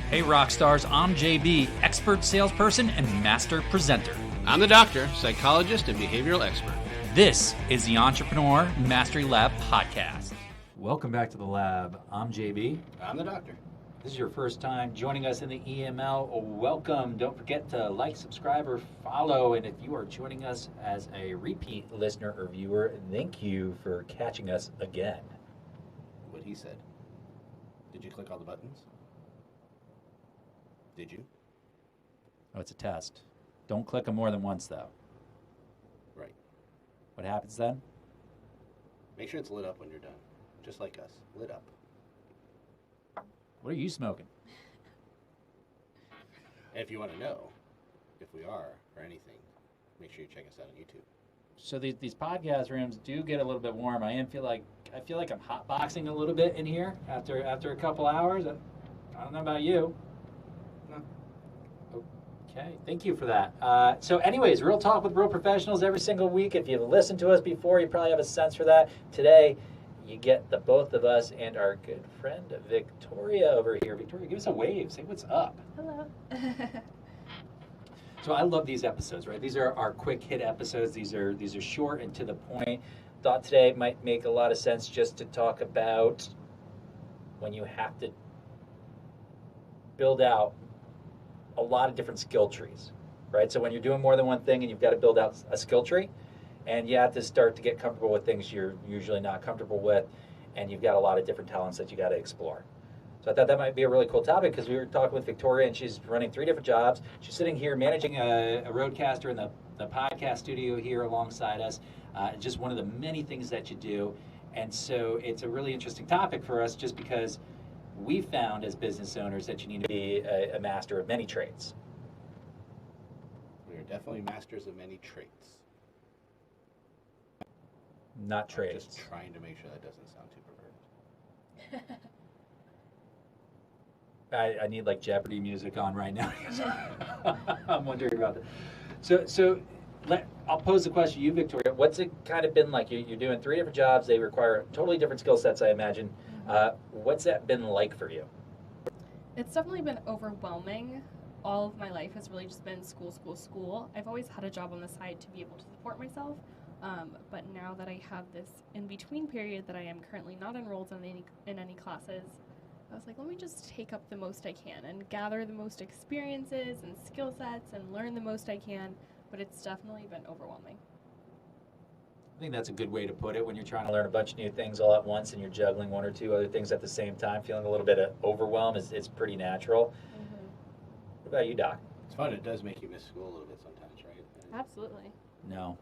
Hey Rockstars, I'm JB, expert salesperson and master presenter. I'm the doctor, psychologist, and behavioral expert. This is the Entrepreneur Mastery Lab podcast. Welcome back to the lab. I'm JB. I'm the doctor. This is your first time joining us in the EML. Welcome. Don't forget to like, subscribe, or follow. And if you are joining us as a repeat listener or viewer, thank you for catching us again. What he said. Did you click all the buttons? Did you? Oh, it's a test. Don't click them more than once, though. Right. What happens then? Make sure it's lit up when you're done. Just like us. Lit up. What are you smoking? And if you want to know if we are or anything, make sure you check us out on YouTube. So these podcast rooms do get a little bit warm. I feel like I'm hotboxing a little bit in here after a couple hours. I don't know about you. No. Okay, thank you for that. So anyways, Real Talk with Real Professionals every single week. If you've listened to us before, you probably have a sense for that. Today, you get the both of us and our good friend Victoria over here. Victoria, give us a wave. Say what's up. Hello. So I love these episodes, right? These are our quick hit episodes. These are short and to the point. Thought today might make a lot of sense just to talk about when you have to build out a lot of different skill trees, right? So when you're doing more than one thing and you've got to build out a skill tree, and you have to start to get comfortable with things you're usually not comfortable with, and you've got a lot of different talents that you got to explore. So I thought that might be a really cool topic because we were talking with Victoria, and she's running 3 different jobs. She's sitting here managing a roadcaster in the podcast studio here alongside us. Just one of the many things that you do. And so it's a really interesting topic for us just because we found as business owners that you need to be a master of many trades. We are definitely masters of many traits. Not trades. Just trying to make sure that doesn't sound too perverted. I need like Jeopardy music on right now. I'm wondering about that. So I'll pose the question to you, Victoria. What's it kind of been like? You're doing 3 different jobs. They require totally different skill sets, I imagine. What's that been like for you? It's definitely been overwhelming. All of my life has really just been school. I've always had a job on the side to be able to support myself. But now that I have this in-between period that I am currently not enrolled in any classes, I was like, let me just take up the most I can and gather the most experiences and skill sets and learn the most I can, but it's definitely been overwhelming. I think that's a good way to put it when you're trying to learn a bunch of new things all at once and you're juggling 1 or 2 other things at the same time. Feeling a little bit of overwhelm is pretty natural. Mm-hmm. What about you, Doc? It's fun. It does make you miss school a little bit sometimes, right? Absolutely. No,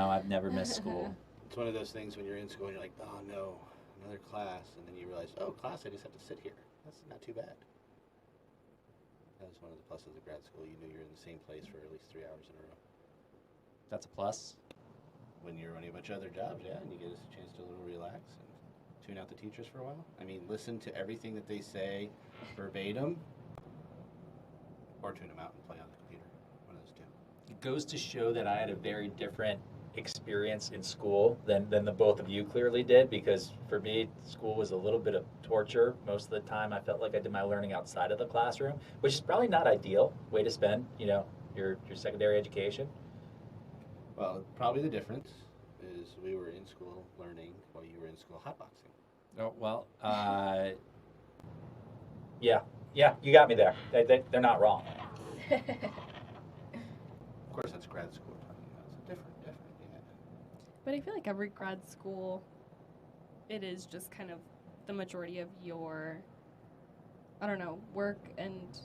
I've never missed school. It's one of those things when you're in school and you're like, oh no, another class, and then you realize, oh, class, I just have to sit here. That's not too bad. That was one of the pluses of grad school. You knew you were in the same place for at least 3 hours in a row. That's a plus. When you're running a bunch of other jobs, yeah, and you get a chance to a little relax and tune out the teachers for a while. I mean, listen to everything that they say verbatim, or tune them out and play on the computer. One of those 2. It goes to show that I had a very different experience in school than the both of you clearly did, because for me, school was a little bit of torture. Most of the time, I felt like I did my learning outside of the classroom, which is probably not ideal way to spend, your secondary education. Well, probably the difference is we were in school learning while you were in school hotboxing. Oh, well, yeah, you got me there. They're not wrong. Of course, that's grad school we're talking about. It's different, yeah. But I feel like every grad school, it is just kind of the majority of your, work and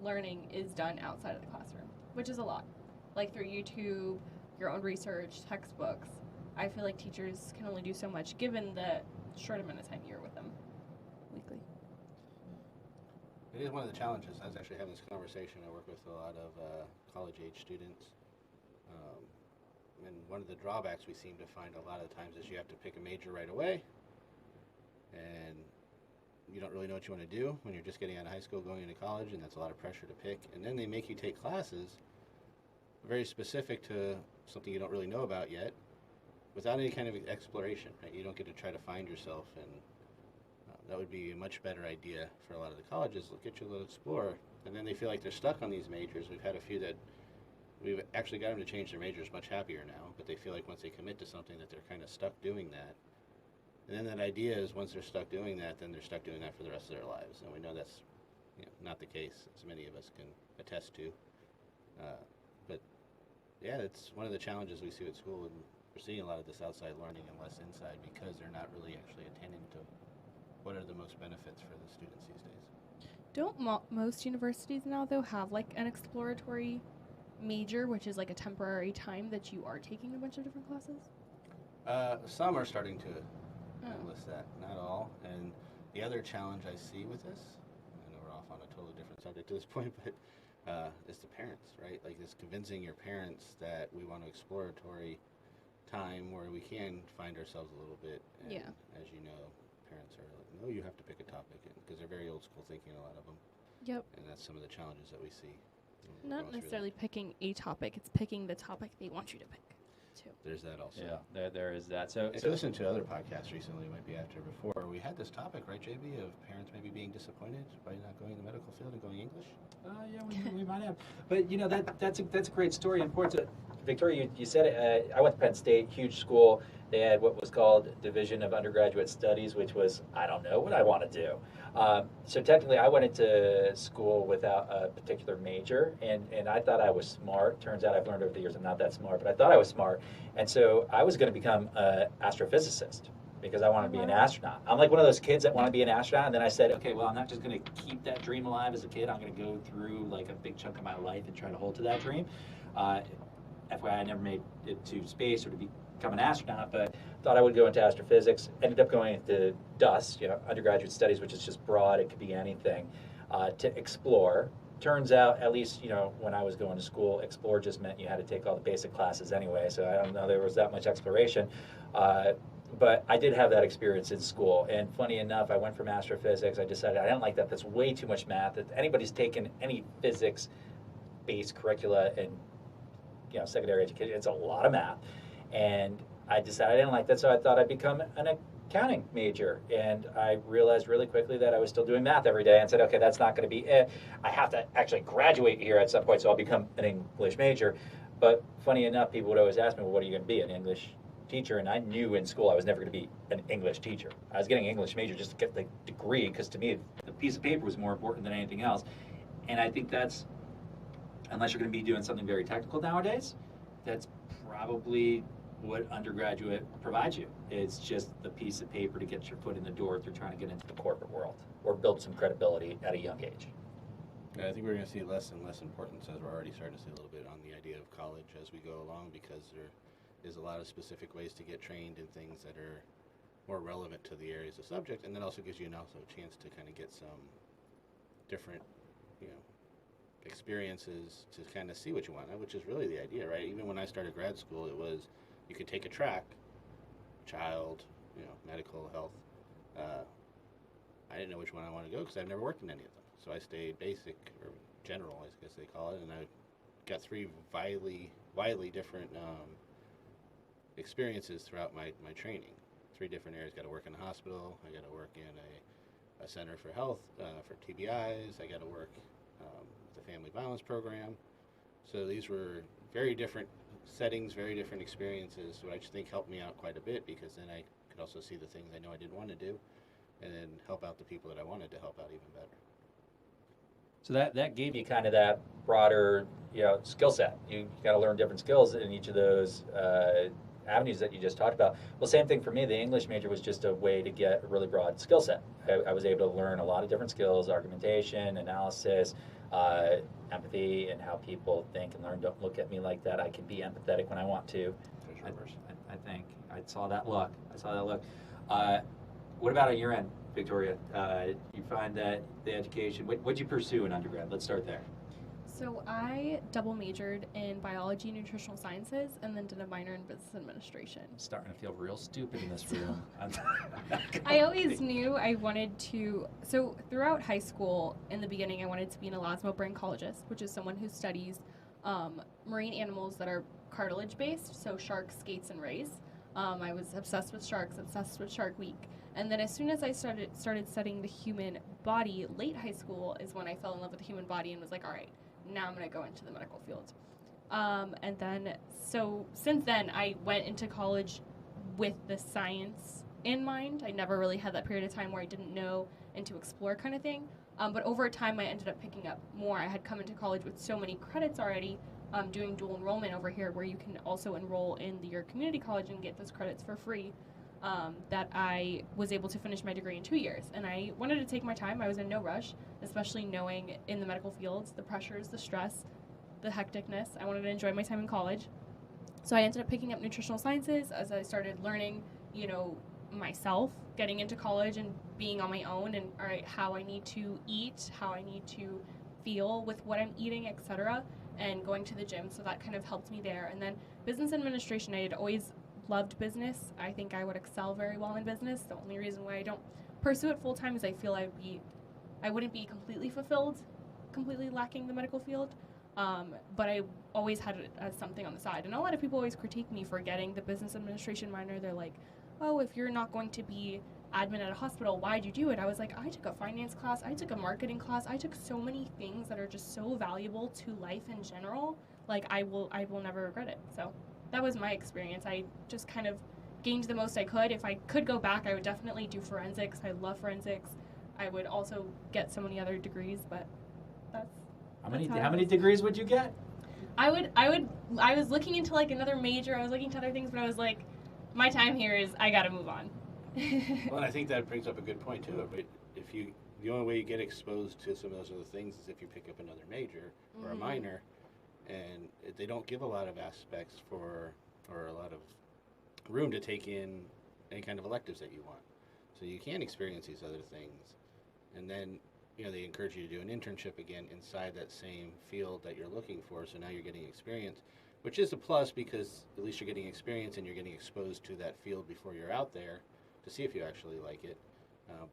learning is done outside of the classroom, which is a lot. Like through YouTube, your own research, textbooks. I feel like teachers can only do so much given the short amount of time you're with them weekly. It is one of the challenges. I was actually having this conversation. I work with a lot of college-age students. And one of the drawbacks we seem to find a lot of times is you have to pick a major right away. And you don't really know what you want to do when you're just getting out of high school, going into college, and that's a lot of pressure to pick. And then they make you take classes very specific to something you don't really know about yet, without any kind of exploration, right? You don't get to try to find yourself and that would be a much better idea for a lot of the colleges. Look at you a little explorer, and then they feel like they're stuck on these majors. We've had a few that we've actually got them to change their majors much happier now, but they feel like once they commit to something that they're kind of stuck doing that. And then that idea is once they're stuck doing that, then they're stuck doing that for the rest of their lives. And we know that's not the case, as many of us can attest to. But yeah, it's one of the challenges we see at school, and we're seeing a lot of this outside learning and less inside because they're not really actually attending to what are the most benefits for the students these days. Don't most universities now, though, have like an exploratory major, which is like a temporary time that you are taking a bunch of different classes? Some are starting to enlist that, not all. And the other challenge I see with this, I know we're off on a totally different subject at this point, but is the parents, right? Like this convincing your parents that we want an exploratory time where we can find ourselves a little bit. And as you know, parents are like, no, you have to pick a topic, because they're very old school thinking, a lot of them. Yep. And that's some of the challenges that we see. Not necessarily picking a topic, it's picking the topic they want you to pick, too. There's that also. Yeah, there is that. So if you listen to other podcasts recently, might be after or before, we had this topic, right, JB, of parents maybe being disappointed by not going in the medical field and going English? Yeah, we might have. But, that's a great story. Important. Victoria, you said it. I went to Penn State, huge school. They had what was called Division of Undergraduate Studies, which was, I don't know what I want to do. So technically, I went into school without a particular major, and I thought I was smart. Turns out I've learned over the years I'm not that smart, but I thought I was smart. And so I was going to become an astrophysicist because I wanted to be an astronaut. I'm like one of those kids that want to be an astronaut, and then I said, okay, well, I'm not just going to keep that dream alive as a kid. I'm going to go through like a big chunk of my life and try to hold to that dream. FYI, I never made it to space or to become an astronaut, but thought I would go into astrophysics. Ended up going into DUS, undergraduate studies, which is just broad. It could be anything, to explore. Turns out, at least, when I was going to school, explore just meant you had to take all the basic classes anyway, so I don't know there was that much exploration. But I did have that experience in school, and funny enough, I went from astrophysics. I decided I didn't like that. That's way too much math. If anybody's taken any physics-based curricula in secondary education, it's a lot of math. And I decided I didn't like that, so I thought I'd become an accounting major. And I realized really quickly that I was still doing math every day and said, okay, that's not going to be it. I have to actually graduate here at some point, so I'll become an English major. But funny enough, people would always ask me, well, what are you going to be, an English teacher? And I knew in school I was never going to be an English teacher. I was getting an English major just to get the degree, because to me, the piece of paper was more important than anything else. And I think that's, unless you're going to be doing something very technical nowadays, that's probably what undergraduate provides you. It's just the piece of paper to get your foot in the door if you're trying to get into the corporate world or build some credibility at a young age. Yeah, I think we're going to see less and less importance, as we're already starting to see a little bit, on the idea of college as we go along, because there is a lot of specific ways to get trained in things that are more relevant to the areas of subject, and that also gives you also a chance to kind of get some different, experiences to kind of see what you want, which is really the idea, right? Even when I started grad school, it was you could take a track, child, medical, health. I didn't know which one I wanted to go because I've never worked in any of them. So I stayed basic or general, I guess they call it, and I got three widely different experiences throughout my training. 3 different areas. Got to work in a hospital. I got to work in a center for health, for TBIs. I got to work with the family violence program. So these were very different settings, very different experiences, which I just think helped me out quite a bit, because then I could also see the things I know I didn't want to do and then help out the people that I wanted to help out even better. So that gave you kind of that broader, skill set. You got to learn different skills in each of those avenues that you just talked about. Well, same thing for me. The English major was just a way to get a really broad skill set. I was able to learn a lot of different skills: argumentation, analysis, empathy, and how people think and learn. Don't look at me like that. I can be empathetic when I want to. I think I saw that look. What about on your end, Victoria? You find that the education, what'd you pursue in undergrad? Let's start there. So I double majored in biology and nutritional sciences, and then did a minor in business administration. I'm starting to feel real stupid in this room. I always knew I wanted to, so throughout high school, in the beginning, I wanted to be an elasmobranchiologist, which is someone who studies marine animals that are cartilage-based, so sharks, skates, and rays. I was obsessed with sharks, obsessed with Shark Week. And then as soon as I started studying the human body, late high school is when I fell in love with the human body and was like, all right, now I'm going to go into the medical field. And then, so since then, I went into college with the science in mind. I never really had that period of time where I didn't know and to explore kind of thing. But over time, I ended up picking up more. I had come into college with so many credits already, doing dual enrollment over here, where you can also enroll in your community college and get those credits for free, that I was able to finish my degree in 2 years. And I wanted to take my time. I was in no rush, especially knowing in the medical fields, the pressures, the stress, the hecticness. I wanted to enjoy my time in college. So I ended up picking up nutritional sciences as I started learning, myself, getting into college and being on my own, and all right, how I need to eat, how I need to feel with what I'm eating, etc., and going to the gym. So that kind of helped me there. And then business administration, I had always loved business. I think I would excel very well in business. The only reason why I don't pursue it full time is I feel I wouldn't be completely fulfilled, completely lacking the medical field. But I always had it as something on the side. And a lot of people always critique me for getting the business administration minor. They're like, oh, if you're not going to be admin at a hospital, why'd you do it? I was like, I took a finance class, I took a marketing class, I took so many things that are just so valuable to life in general. Like, I will never regret it. So that was my experience. I just kind of gained the most I could. If I could go back, I would definitely do forensics. I love forensics. I would also get so many other degrees, but that's how many degrees would you get? I was looking into like another major. I was looking to other things, but I was like, my time here is I got to move on. Well, and I think that brings up a good point too. But the only way you get exposed to some of those other things is if you pick up another major or a minor, and they don't give a lot of aspects or a lot of room to take in any kind of electives that you want. So you can experience these other things, and then they encourage you to do an internship again inside that same field that you're looking for. So now you're getting experience, which is a plus because at least you're getting experience and you're getting exposed to that field before you're out there to see if you actually like it.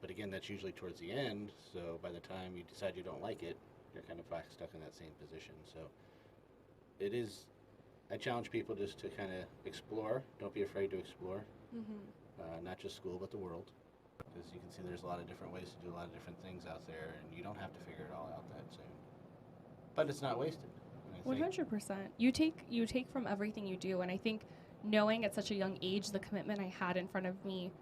But again, that's usually towards the end. So by the time you decide you don't like it, you're kind of stuck in that same position. So I challenge people just to kind of explore. Don't be afraid to explore. Not just school, but the world. Because you can see there's a lot of different ways to do a lot of different things out there, and you don't have to figure it all out that soon. But it's not wasted. 100%. You take from everything you do, and I think knowing at such a young age the commitment I had in front of me,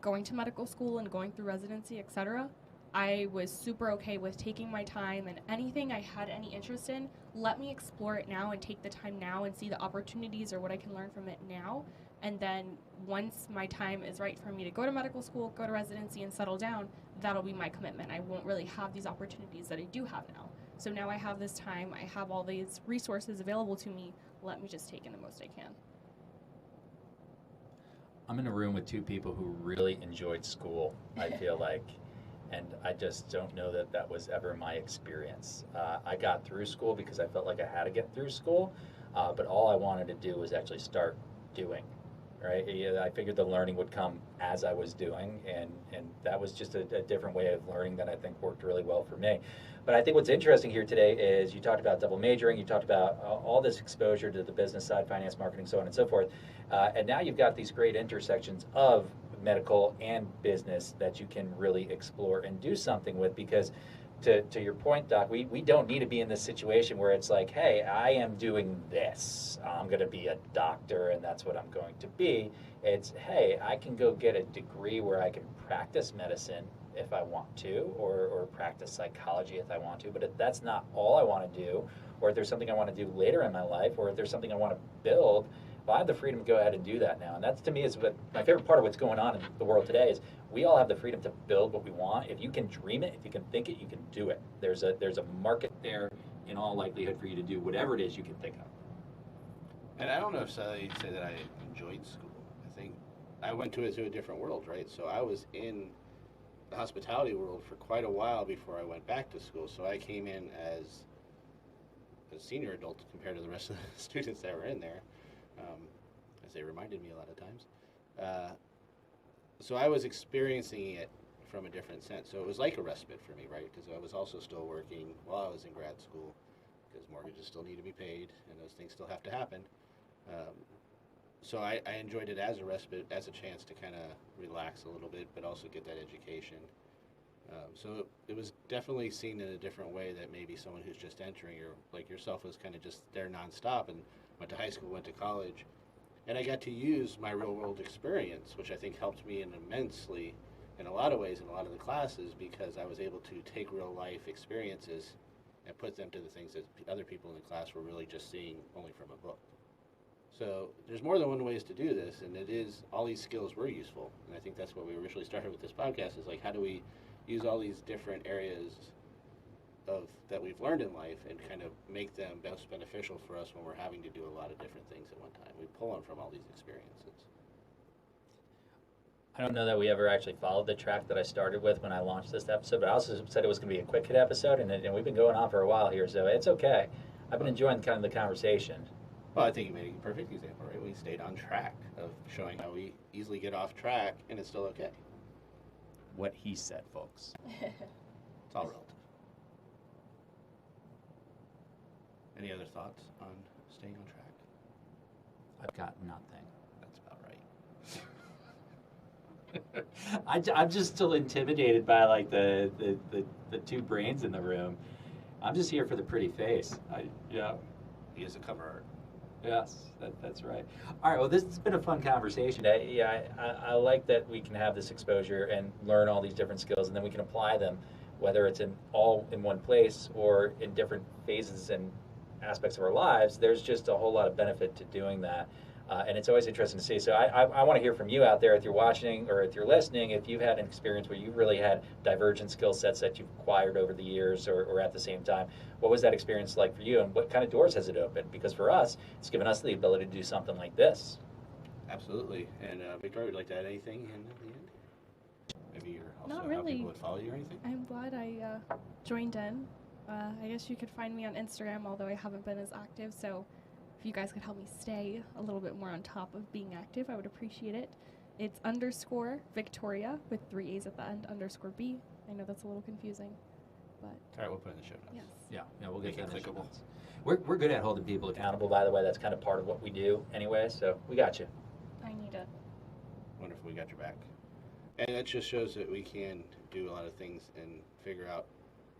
going to medical school and going through residency, etc., I was super okay with taking my time, and anything I had any interest in, let me explore it now and take the time now and see the opportunities or what I can learn from it now. And then once my time is right for me to go to medical school, go to residency, and settle down, that'll be my commitment. I won't really have these opportunities that I do have now. So now I have this time, I have all these resources available to me, let me just take in the most I can. I'm in a room with two people who really enjoyed school, I feel like. And I just don't know that was ever my experience. I got through school because I felt like I had to get through school, but all I wanted to do was actually start doing. Right? I figured the learning would come as I was doing, and that was just a different way of learning that I think worked really well for me. But I think what's interesting here today is you talked about double majoring, you talked about all this exposure to the business side, finance, marketing, so on and so forth, and now you've got these great intersections of medical and business that you can really explore and do something with, because to your point, Doc, we don't need to be in this situation where it's like, hey, I am doing this. I'm going to be a doctor and that's what I'm going to be. It's, hey, I can go get a degree where I can practice medicine if I want to, or practice psychology if I want to. But if that's not all I want to do, or if there's something I want to do later in my life, or if there's something I want to build, well, I have the freedom to go ahead and do that now. And that's, to me, is what my favorite part of what's going on in the world today is we all have the freedom to build what we want. If you can dream it, if you can think it, you can do it. There's a market there in all likelihood for you to do whatever it is you can think of. And I don't know if I'd say that I enjoyed school. I think I went to a different world, right? So I was in the hospitality world for quite a while before I went back to school. So I came in as a senior adult compared to the rest of the students that were in there. As they reminded me a lot of times. So I was experiencing it from a different sense. So it was like a respite for me, right? Because I was also still working while I was in grad school, because mortgages still need to be paid and those things still have to happen. So I enjoyed it as a respite, as a chance to kind of relax a little bit, but also get that education. So it was definitely seen in a different way that maybe someone who's just entering, or like yourself, was kind of just there nonstop and went to high school, went to college. And I got to use my real world experience, which I think helped me immensely in a lot of ways in a lot of the classes, because I was able to take real life experiences and put them to the things that other people in the class were really just seeing only from a book. So there's more than one ways to do this, and it is, all these skills were useful. And I think that's what we originally started with this podcast, is like, how do we use all these different areas of that we've learned in life and kind of make them most beneficial for us when we're having to do a lot of different things at one time. We pull on from all these experiences. I don't know that we ever actually followed the track that I started with when I launched this episode, but I also said it was going to be a quick hit episode, and we've been going on for a while here, so it's okay. I've been enjoying kind of the conversation. Well, I think you made a perfect example, right? We stayed on track of showing how we easily get off track, and it's still okay. What he said, folks. It's all relative. Any other thoughts on staying on track? I've got nothing. That's about right. I'm just still intimidated by like the two brains in the room. I'm just here for the pretty face. He is a cover art. Yes, that's right. All right, well, this has been a fun conversation. I like that we can have this exposure and learn all these different skills, and then we can apply them, whether it's all in one place or in different phases and aspects of our lives. There's just a whole lot of benefit to doing that. And it's always interesting to see. So I want to hear from you out there, if you're watching or if you're listening, if you've had an experience where you've really had divergent skill sets that you've acquired over the years or at the same time. What was that experience like for you, and what kind of doors has it opened? Because for us, it's given us the ability to do something like this. Absolutely. And Victoria, would you like to add anything in at the end? Maybe you're also Not how really. people would follow you or anything? I'm glad I joined in. I guess you could find me on Instagram, although I haven't been as active, so if you guys could help me stay a little bit more on top of being active, I would appreciate it. It's _Victoria with 3 A's at the end, _B. I know that's a little confusing, but All right, we'll put it in the show notes. yes. Yeah, we'll get Make it that in the show clickable. notes. We're good at holding people accountable, by the way. That's kind of part of what we do anyway, so we got you. I need it. Wonderful, we got your back. And that just shows that we can do a lot of things and figure out,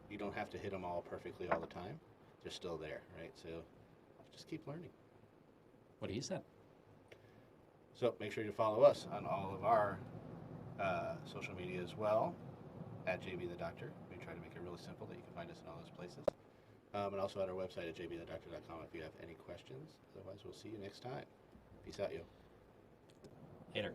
you don't have to hit them all perfectly all the time. They're still there, right? So just keep learning. What he said. So make sure you follow us on all of our social media as well, at JB the Doctor. We try to make it really simple that you can find us in all those places. And also at our website at jbthedoctor.com if you have any questions. Otherwise, we'll see you next time. Peace out, yo. Later.